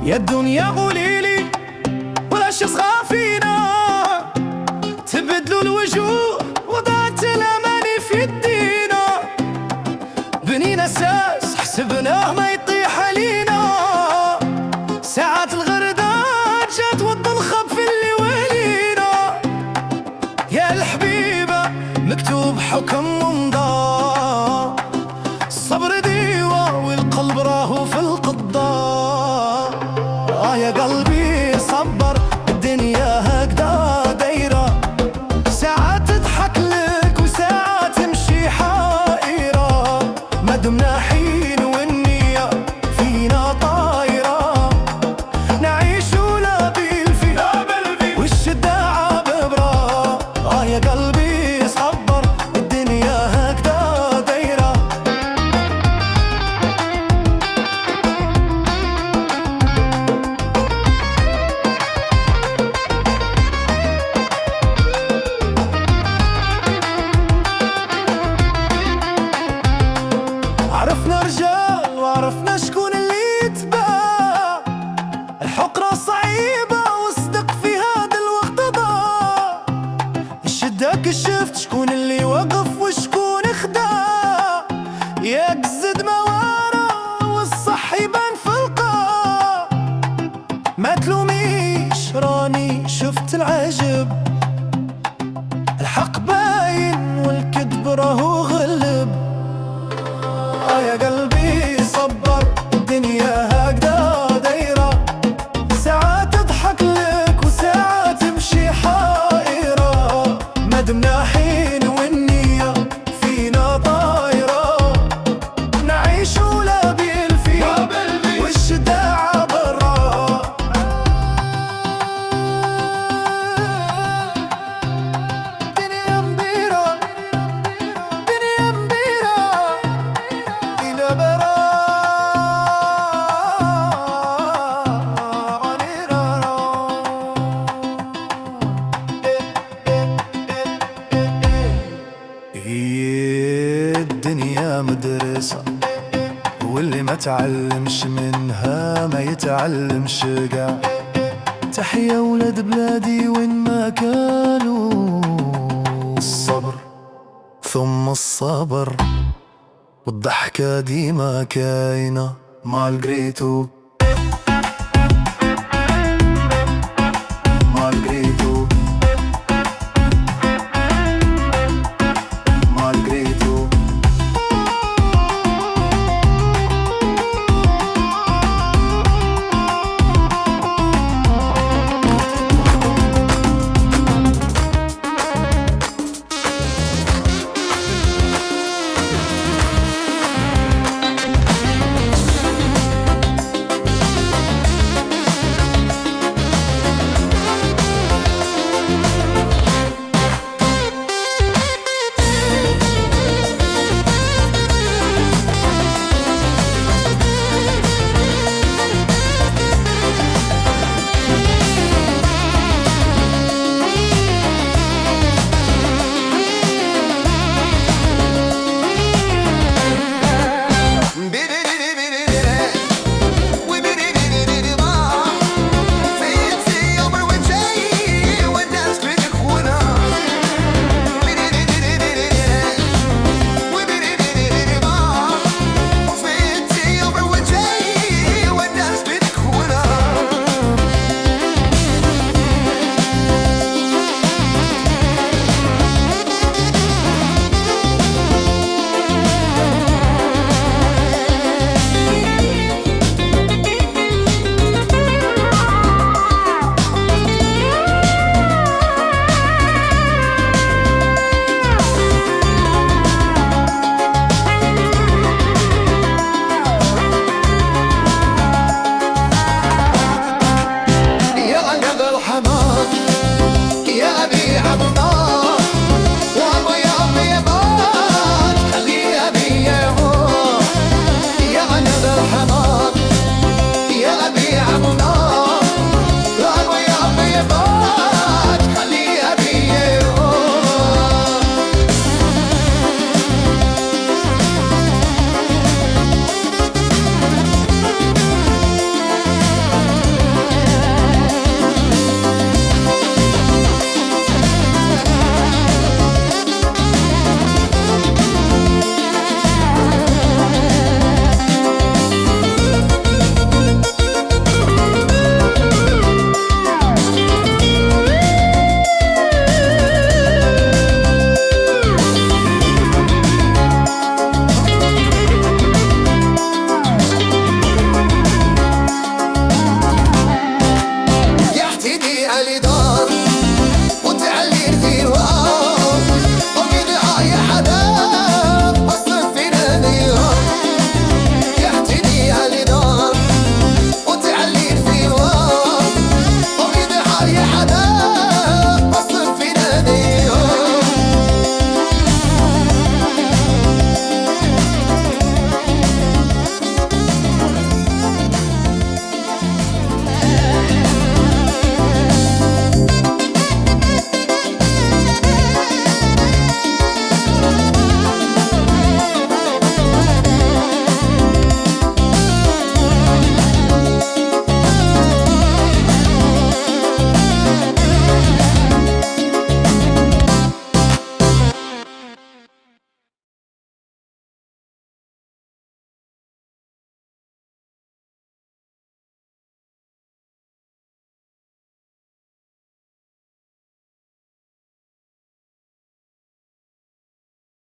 يا الدنيا قوليلي ولاش صغار فينا، تبدلوا الوجوه وضعت الاماني في يدينا، بنينا اساس حسبناه ما يطيح علينا، ساعات الغردات جات وض الخب في اللي ولينا، يا الحبيبة مكتوب حكم ومضى، الصبر ديوة والقلب راهو في القضاء. يا قلبي صبر الدنيا هكذا دايرة، ساعات تضحك لك وساعات تمشي حائرة، ما دمنا حين والنية فينا طايرة، نعيش ولا بالفي والشدة عببرة. يا قلبي صبر الدنيا هكذا دايرة. عرفنا رجال وعرفنا شكون اللي يتباع، الحقرة صعيبة والصدق في هذا الوقت ضاع، الشدة كشفت شكون اللي وقف وشكون خداع، يا قزد ما ورا والصح يبان في القاع، ما تلوميش راني شفت العجب، الحق باين والكذب راهو غلب. يا قلبي صبر الدنيا هكذا دايرة، ساعات تضحك لك وساعات تمشي حائرة، ما دمنا حين والنية فينا طايرة، نعيش ولا بالفي والشدة عبرة. دنيا مبيرة دنيا مبيرة الدنيا مدرسة، واللي ما تعلمش منها ما يتعلمش قاع. تحيا ولاد بلادي وين ما كانوا، الصبر ثم الصبر والضحكة ديما كاينة مع الجريتو.